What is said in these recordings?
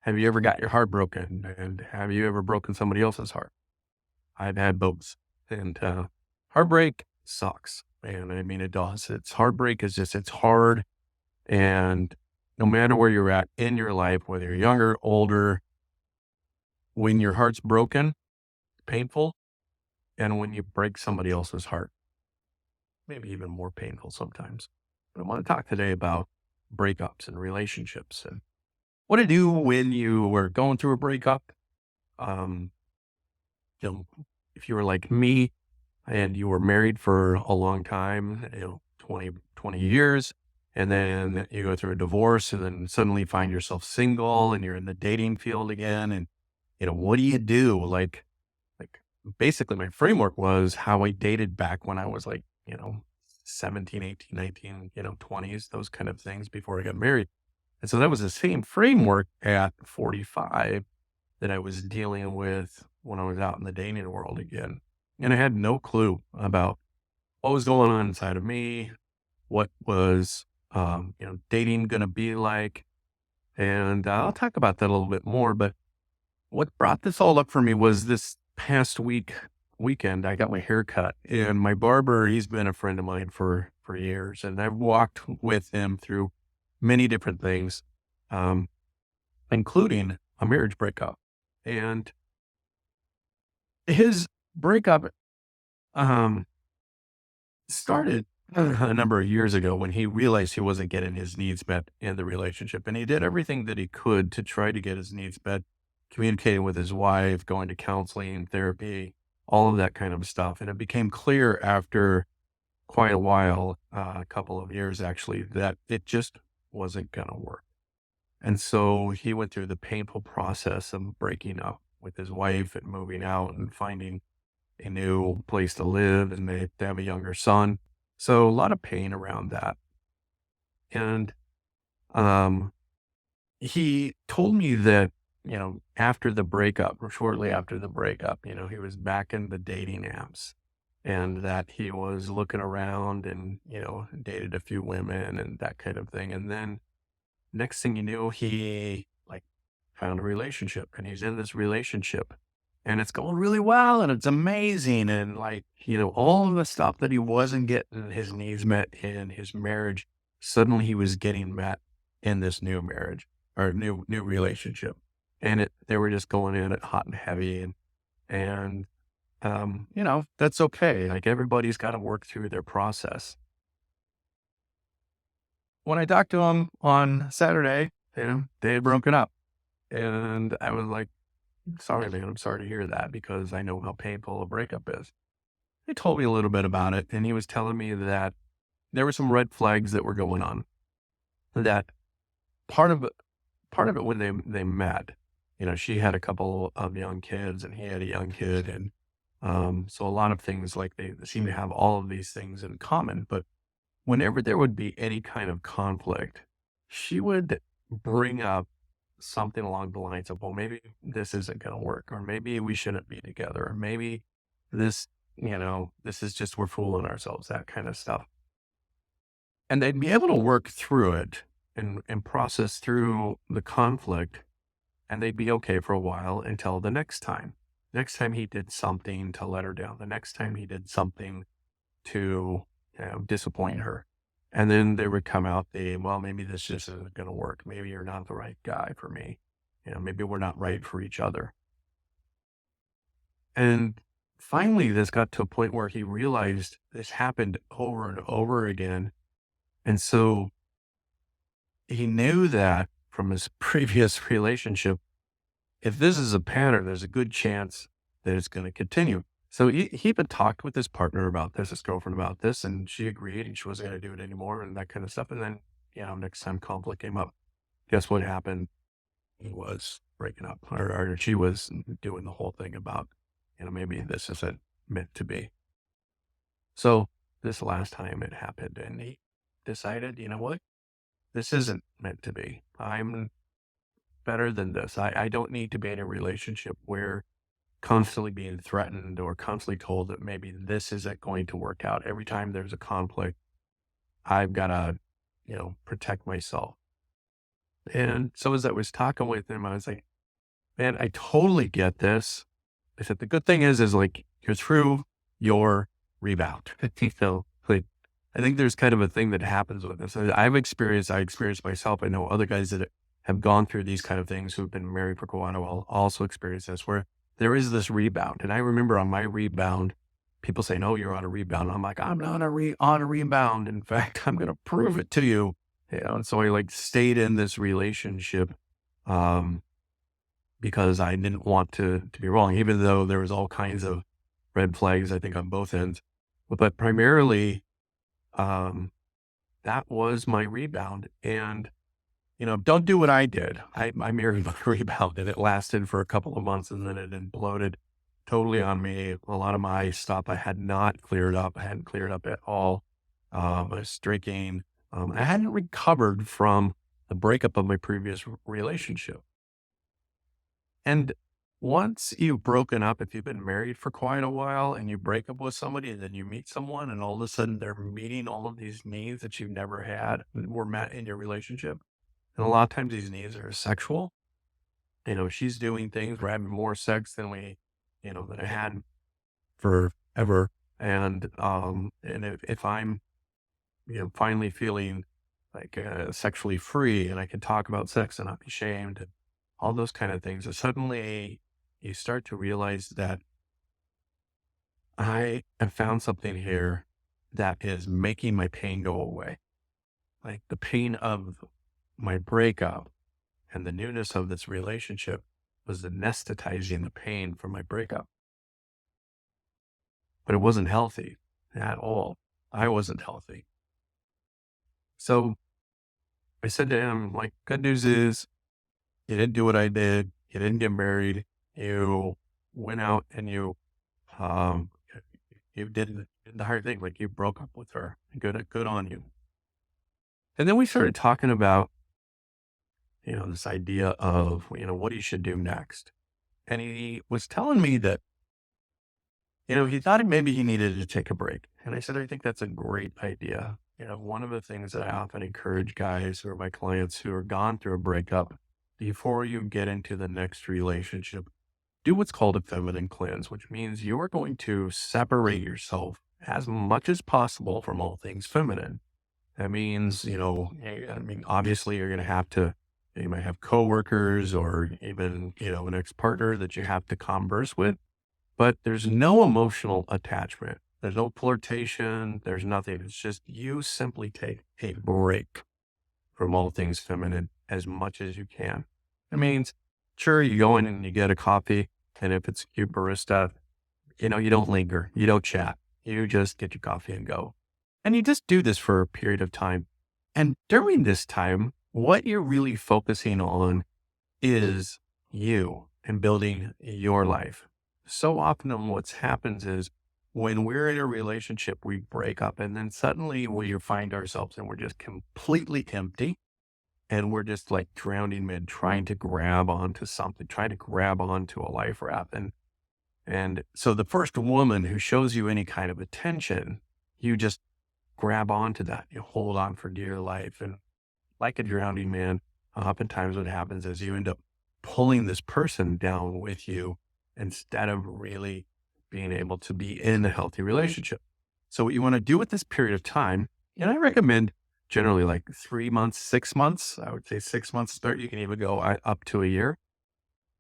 Have you ever got your heart broken? And have you ever broken somebody else's heart? I've had both. And heartbreak sucks, man. I mean, it does. It's heartbreak is just, it's hard. And no matter where you're at in your life, whether you're younger, older, when your heart's broken, painful. And when you break somebody else's heart, maybe even more painful sometimes. But I want to talk today about breakups and relationships and what to do when you were going through a breakup. Um, you know, if you were like me and you were married for a long time, 20 years, and then you go through a divorce and then suddenly find yourself single and you're in the dating field again. And, what do you do? Like basically my framework was how I dated back when I was like, 17, 18, 19, 20s, those kind of things before I got married. And so that was the same framework at 45 that I was dealing with when I was out in the dating world again. And I had no clue about what was going on inside of me, what was, dating going to be like. And I'll talk about that a little bit more. But what brought this all up for me was this past weekend, I got my hair cut and my barber, he's been a friend of mine for years. And I've walked with him through many different things, um, including a marriage breakup. And his breakup um, started a number of years ago when he realized he wasn't getting his needs met in the relationship. And he did everything that he could to try to get his needs met, communicating with his wife, going to counseling, therapy, all of that kind of stuff. And it became clear after quite a while, a couple of years actually, that it just wasn't going to work. And so he went through the painful process of breaking up with his wife and moving out and finding a new place to live, and they have a younger son. So a lot of pain around that. And um, he told me that, after the breakup or shortly after the breakup, he was back in the dating apps and that he was looking around and, dated a few women and that kind of thing. And then next thing you knew, he like found a relationship and he's in this relationship and it's going really well and it's amazing. And like, all of the stuff that he wasn't getting his needs met in his marriage, suddenly he was getting met in this new marriage or new relationship. And they were just going in it hot and heavy. And that's okay. Like everybody's got to work through their process. When I talked to him on Saturday, they had broken up. And I was like, sorry, man, I'm sorry to hear that because I know how painful a breakup is. He told me a little bit about it, and he was telling me that there were some red flags that were going on. That part of it, when they met, she had a couple of young kids, and he had a young kid, and so a lot of things like they seem to have all of these things in common. But whenever there would be any kind of conflict, she would bring up something along the lines of, well, maybe this isn't going to work, or maybe we shouldn't be together, or maybe this, this is just, we're fooling ourselves, that kind of stuff. And they'd be able to work through it and process through the conflict. And they'd be okay for a while until the next time. Next time he did something to let her down. The next time he did something to disappoint her. And then they would come out well, maybe this just isn't going to work. Maybe you're not the right guy for me. Maybe we're not right for each other. And finally, this got to a point where he realized this happened over and over again. And so he knew that from his previous relationship, if this is a pattern, there's a good chance that it's going to continue. So he even talked with his partner about this, his girlfriend about this, and she agreed and she wasn't going to do it anymore and that kind of stuff. And then, next time conflict came up, guess what happened? He was breaking up or she was doing the whole thing about, maybe this isn't meant to be. So this last time it happened and he decided, you know what? This isn't meant to be. I'm better than this. I don't need to be in a relationship where constantly being threatened or constantly told that maybe this isn't going to work out. Every time there's a conflict, I've got to, protect myself. And so as I was talking with him, I was like, man, I totally get this. I said, the good thing is like you're through your rebound. Like I think there's kind of a thing that happens with this. I experienced myself. I know other guys that have gone through these kind of things who've been married for quite a while also experience this where there is this rebound. And I remember on my rebound, people say, no, you're on a rebound. I'm like, I'm not on a rebound. In fact, I'm going to prove it to you. And so I like stayed in this relationship. Um, because I didn't want to be wrong, even though there was all kinds of red flags, I think, on both ends. But primarily, um, that was my rebound. And, don't do what I did. I married my rebound and it lasted for a couple of months and then it imploded totally on me. A lot of my stuff I had not cleared up. I hadn't cleared up at all. I was drinking. I hadn't recovered from the breakup of my previous relationship. And once you've broken up, if you've been married for quite a while and you break up with somebody and then you meet someone and all of a sudden they're meeting all of these needs that you've never had that were met in your relationship. And a lot of times these needs are sexual. She's doing things, we're having more sex than than I had forever. And if I'm, finally feeling like sexually free and I can talk about sex and not be shamed and all those kind of things. And suddenly you start to realize that I have found something here that is making my pain go away. Like the pain of my breakup and the newness of this relationship was anesthetizing the pain from my breakup. But it wasn't healthy at all. I wasn't healthy. So I said to him, like, good news is you didn't do what I did. You didn't get married. You went out and um, you did the hard thing. Like you broke up with her. Good on you. And then we started talking about, this idea of, what he should do next. And he was telling me that, he thought maybe he needed to take a break. And I said, I think that's a great idea. One of the things that I often encourage guys or my clients who are gone through a breakup, before you get into the next relationship, do what's called a feminine cleanse, which means you are going to separate yourself as much as possible from all things feminine. That means, obviously you're going to have to, you might have coworkers or even, an ex-partner that you have to converse with, but there's no emotional attachment. There's no flirtation. There's nothing. It's just you simply take a break from all things feminine as much as you can. It means, sure, you go in and you get a coffee, and if it's a cute barista, you don't linger, you don't chat, you just get your coffee and go. And you just do this for a period of time. And during this time, what you're really focusing on is you and building your life. So often what happens is when we're in a relationship, we break up and then suddenly we find ourselves and we're just completely empty. And we're just like drowning men trying to grab onto something, trying to grab onto a life raft. And so the first woman who shows you any kind of attention, you just grab onto that. You hold on for dear life. And like a drowning man, oftentimes what happens is you end up pulling this person down with you instead of really being able to be in a healthy relationship. So what you want to do with this period of time, and I recommend generally like 3 months, 6 months. I would say 6 months start. You can even go up to a year.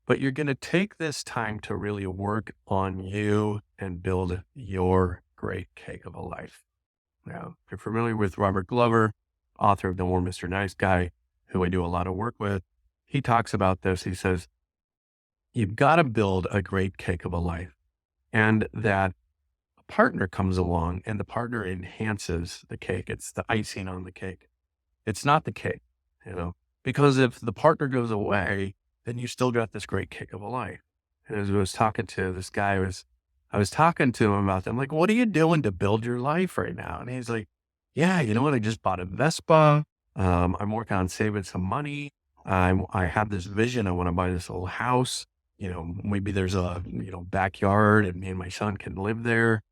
But you're going to take this time to really work on you and build your great cake of a life. Now, if you're familiar with Robert Glover, author of The War Mr. Nice Guy, who I do a lot of work with, he talks about this. He says, you've got to build a great cake of a life, and that partner comes along and the partner enhances the cake. It's the icing on the cake. It's not the cake, because if the partner goes away, then you still got this great cake of a life. And as I was talking to this guy, I was talking to him about that. I'm like, what are you doing to build your life right now? And he's like, yeah, you know what? I just bought a Vespa. I'm working on saving some money. I have this vision. I want to buy this old house. Maybe there's a, backyard and me and my son can live there.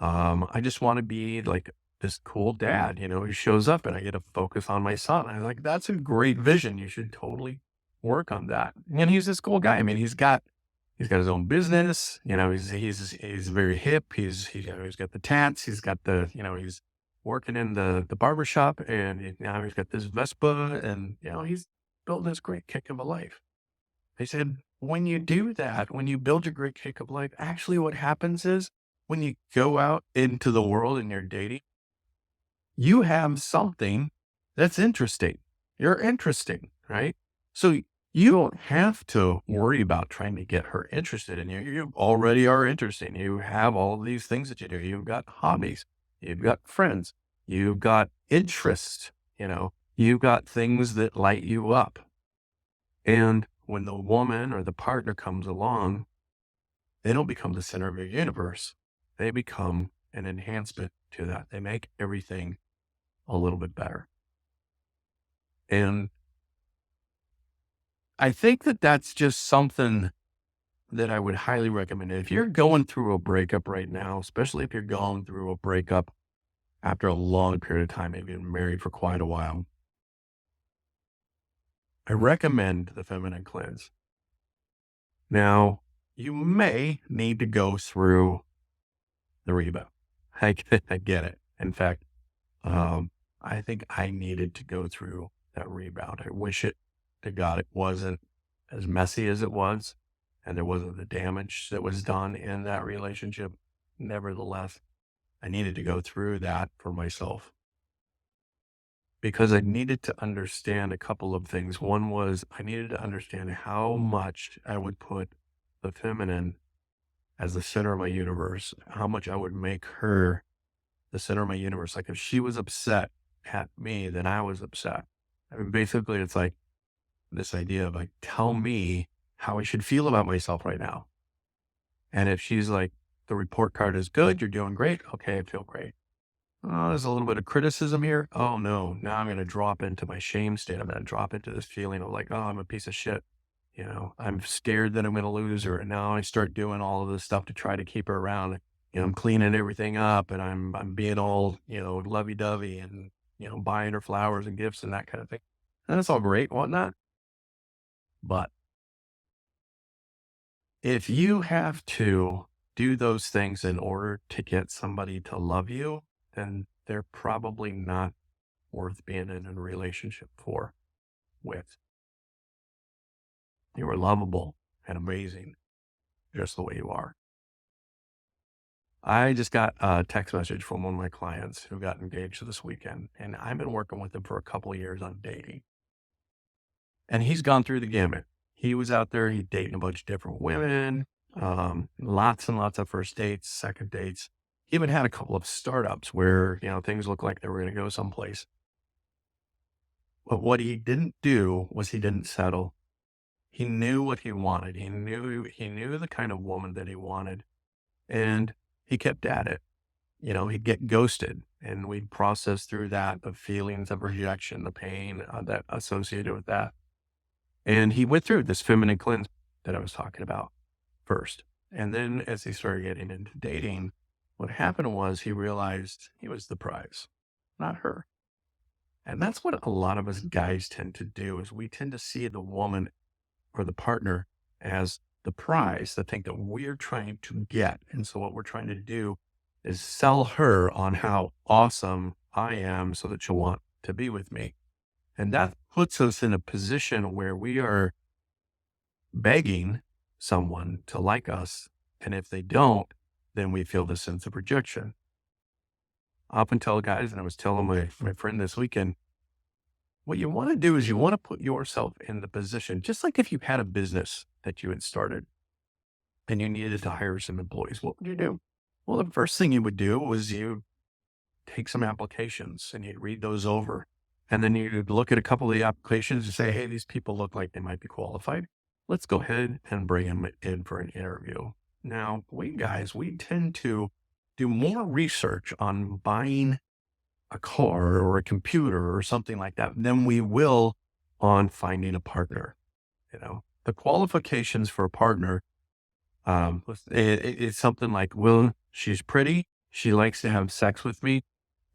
I just want to be like this cool dad, he shows up and I get to focus on my son. I was like, that's a great vision. You should totally work on that. And he's this cool guy. I mean, he's got his own business, he's very hip. He's got the tats, he's got he's working in the barber shop and now he's got this Vespa and he's building this great kick of a life. They said, when you do that, when you build your great kick of life, actually what happens is when you go out into the world and you're dating, you have something that's interesting. You're interesting, right? So you don't have to worry about trying to get her interested in you. You already are interesting. You have all of these things that you do. You've got hobbies, you've got friends, you've got interests, you've got things that light you up. And when the woman or the partner comes along, they don't become the center of your universe. They become an enhancement to that. They make everything a little bit better. And I think that that's just something that I would highly recommend. If you're going through a breakup right now, especially if you're going through a breakup after a long period of time, maybe you've been married for quite a while, I recommend the feminine cleanse. Now, you may need to go through the rebound. I get it. In fact, I think I needed to go through that rebound. I wish it to God it wasn't as messy as it was, and there wasn't the damage that was done in that relationship. Nevertheless, I needed to go through that for myself because I needed to understand a couple of things. One was I needed to understand how much I would put the feminine as the center of my universe, how much I would make her the center of my universe. Like if she was upset at me, then I was upset. I mean, basically, it's like this idea of like, tell me how I should feel about myself right now. And if she's like, the report card is good, you're doing great. Okay, I feel great. Oh, there's a little bit of criticism here. Oh no, now I'm going to drop into my shame state. I'm going to drop into this feeling of like, oh, I'm a piece of shit. I'm scared that I'm going to lose her. And now I start doing all of this stuff to try to keep her around. I'm cleaning everything up and I'm being all, lovey dovey and, buying her flowers and gifts and that kind of thing. And that's all great, whatnot. But if you have to do those things in order to get somebody to love you, then they're probably not worth being in a relationship with. You are lovable and amazing just the way you are. I just got a text message from one of my clients who got engaged this weekend, and I've been working with him for a couple of years on dating. And he's gone through the gamut. He was out there, he dating a bunch of different women, lots and lots of first dates, second dates. He even had a couple of startups where, things looked like they were going to go someplace. But what he didn't do was he didn't settle. He knew what he wanted. He knew the kind of woman that he wanted. And he kept at it. He'd get ghosted and we'd process through that, the feelings of rejection, the pain that associated with that. And he went through this feminine cleanse that I was talking about first. And then as he started getting into dating, what happened was he realized he was the prize, not her. And that's what a lot of us guys tend to do is we tend to see the woman or the partner as the prize, the thing that we're trying to get. And so what we're trying to do is sell her on how awesome I am so that she'll want to be with me. And that puts us in a position where we are begging someone to like us. And if they don't, then we feel the sense of rejection. I often tell guys, and I was telling my friend this weekend, what you want to do is you want to put yourself in the position, just like if you had a business that you had started and you needed to hire some employees, what would you do? Well, the first thing you would do was you take some applications and you'd read those over. And then you'd look at a couple of the applications and say, hey, these people look like they might be qualified. Let's go ahead and bring them in for an interview. Now, we guys, we tend to do more research on buying a car or a computer or something like that than we will on finding a partner. The qualifications for a partner, it's something like, well, she's pretty. She likes to have sex with me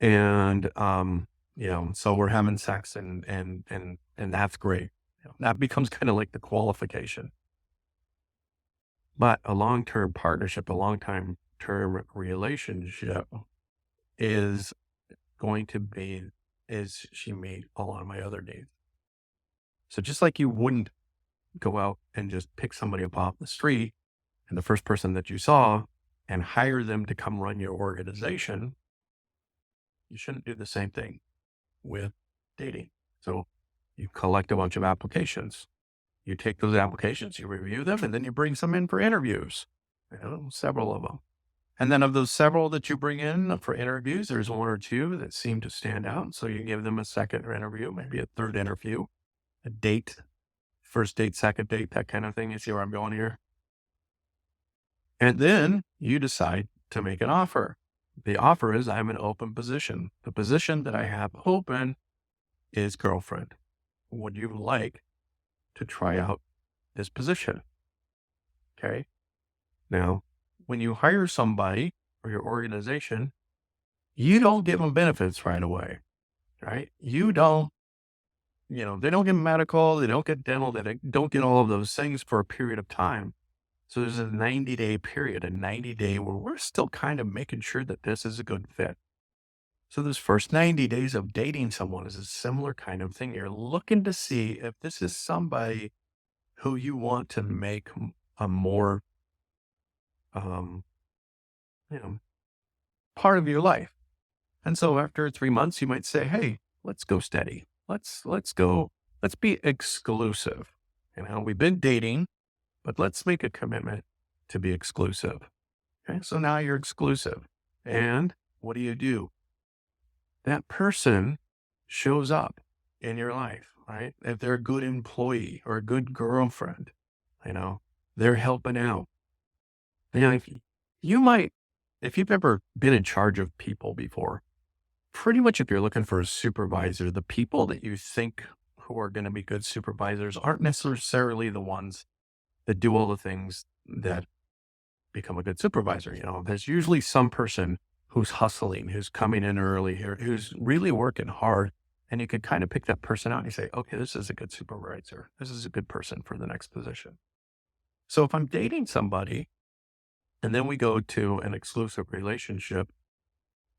And, so we're having sex and that's great. That becomes kind of like the qualification. But a long-term partnership, a long-time term relationship is going to be, is she meet a lot of my other needs. So just like you wouldn't go out and just pick somebody up off the street and the first person that you saw and hire them to come run your organization, you shouldn't do the same thing with dating. So you collect a bunch of applications. You take those applications, you review them, and then you bring some in for interviews, several of them. And then of those several that you bring in for interviews, there's one or two that seem to stand out. So you give them a second interview, maybe a third interview, a date, first date, second date, that kind of thing. You see where I'm going here? And then you decide to make an offer. The offer is I have an open position. The position that I have open is girlfriend. Would you like to try out this position? Okay. Now, when you hire somebody for your organization, you don't give them benefits right away, right? You don't, they don't get medical, they don't get dental, don't get all of those things for a period of time. So there's a 90-day period, a 90-day where we're still kind of making sure that this is a good fit. So this first 90 days of dating someone is a similar kind of thing. You're looking to see if this is somebody who you want to make a more, um, you know, part of your life. And so after 3 months, you might say, "Hey, let's go steady. Let's be exclusive. We've been dating, but let's make a commitment to be exclusive." Okay. So now you're exclusive. And what do? That person shows up in your life, right? If they're a good employee or a good girlfriend, you know, they're helping out. If you might, if you've ever been in charge of people before, pretty much if you're looking for a supervisor, the people that you think who are going to be good supervisors aren't necessarily the ones that do all the things that become a good supervisor. There's usually some person who's hustling, who's coming in early here, who's really working hard. And you could kind of pick that person out and you say, okay, this is a good supervisor. This is a good person for the next position. So if I'm dating somebody and then we go to an exclusive relationship,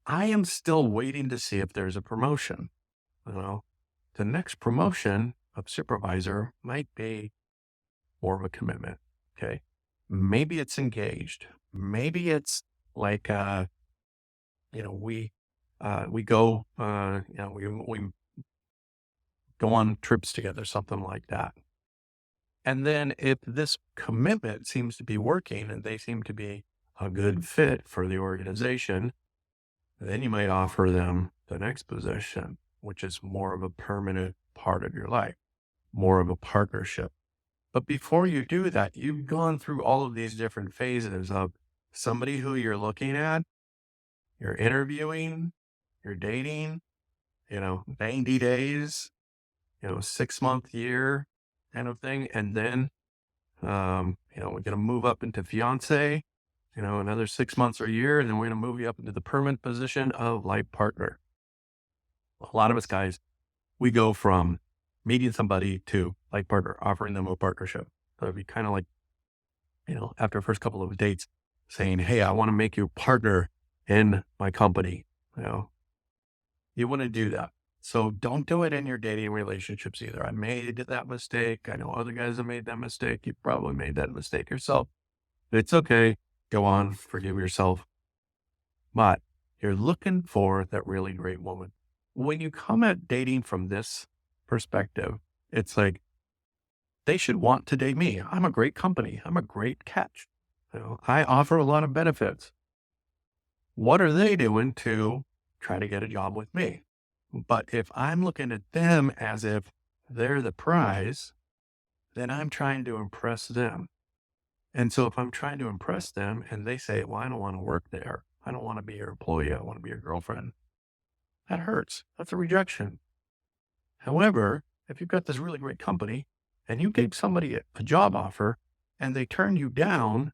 I am still waiting to see if there's a promotion. The next promotion of supervisor might be more of a commitment. Okay. Maybe it's engaged. Maybe it's like, we go, we go on trips together, something like that. And then if this commitment seems to be working and they seem to be a good fit for the organization, then you might offer them the next position, which is more of a permanent part of your life, more of a partnership. But before you do that, you've gone through all of these different phases of somebody who you're looking at, you're interviewing, you're dating, 90 days, 6-month year kind of thing. And then, we're going to move up into fiance, another 6 months or a year. And then we're going to move you up into the permanent position of life partner. A lot of us guys, we go from meeting somebody to life partner, offering them a partnership. So it'd be kind of like, after the first couple of dates saying, hey, I want to make you a partner in my company. You want to do that. So don't do it in your dating relationships either. I made that mistake. I know other guys have made that mistake. You probably made that mistake yourself. It's okay. Go on, forgive yourself. But you're looking for that really great woman. When you come at dating from this perspective, it's like, they should want to date me. I'm a great company. I'm a great catch. I offer a lot of benefits. What are they doing to try to get a job with me? But if I'm looking at them as if they're the prize, then I'm trying to impress them. And so if I'm trying to impress them and they say, well, I don't want to work there. I don't want to be your employee. I want to be your girlfriend. That hurts. That's a rejection. However, if you've got this really great company and you gave somebody a job offer and they turned you down,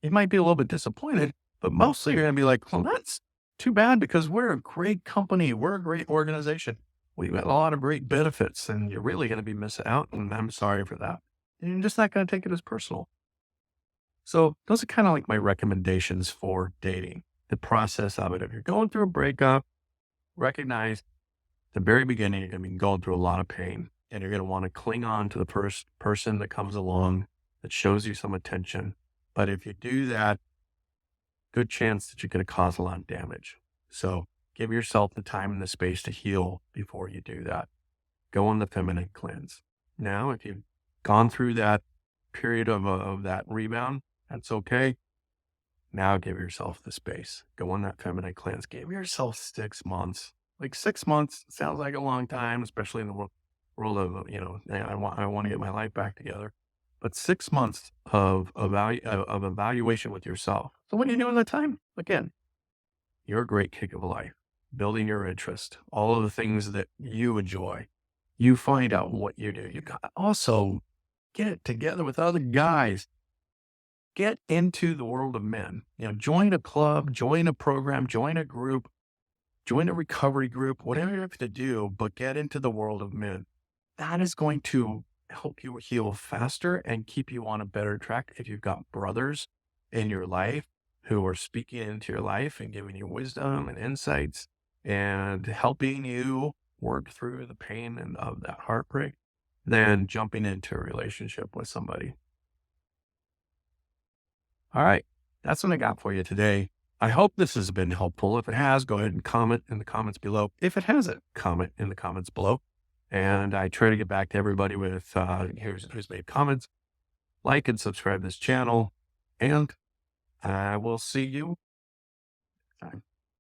you might be a little bit disappointed, but mostly you're going to be like, well, that's too bad because we're a great company. We're a great organization. We've got a lot of great benefits and you're really going to be missing out. And I'm sorry for that. And you're just not going to take it as personal. So those are kind of like my recommendations for dating, the process of it. If you're going through a breakup, recognize at the very beginning, you're going to be going through a lot of pain and you're going to want to cling on to the person that comes along that shows you some attention. But if you do that, good chance that you're going to cause a lot of damage. So give yourself the time and the space to heal before you do that. Go on the feminine cleanse. Now, if you've gone through that period of that rebound, that's okay. Now give yourself the space. Go on that feminine cleanse. Give yourself 6 months. Like 6 months sounds like a long time, especially in the world of, I want to get my life back together. But 6 months of evaluation with yourself. So what are you doing that time? Again, your great kick of a life, building your interest, all of the things that you enjoy. You find out what you do. You got also get together with other guys. Get into the world of men. Join a club, join a program, join a group, join a recovery group, whatever you have to do, but get into the world of men. That is going to help you heal faster and keep you on a better track. If you've got brothers in your life who are speaking into your life and giving you wisdom and insights and helping you work through the pain and of that heartbreak, then jumping into a relationship with somebody. All right. That's what I got for you today. I hope this has been helpful. If it has, go ahead and comment in the comments below. If it hasn't, comment in the comments below. And I try to get back to everybody with who's made comments. Like and subscribe this channel. And I will see you next time.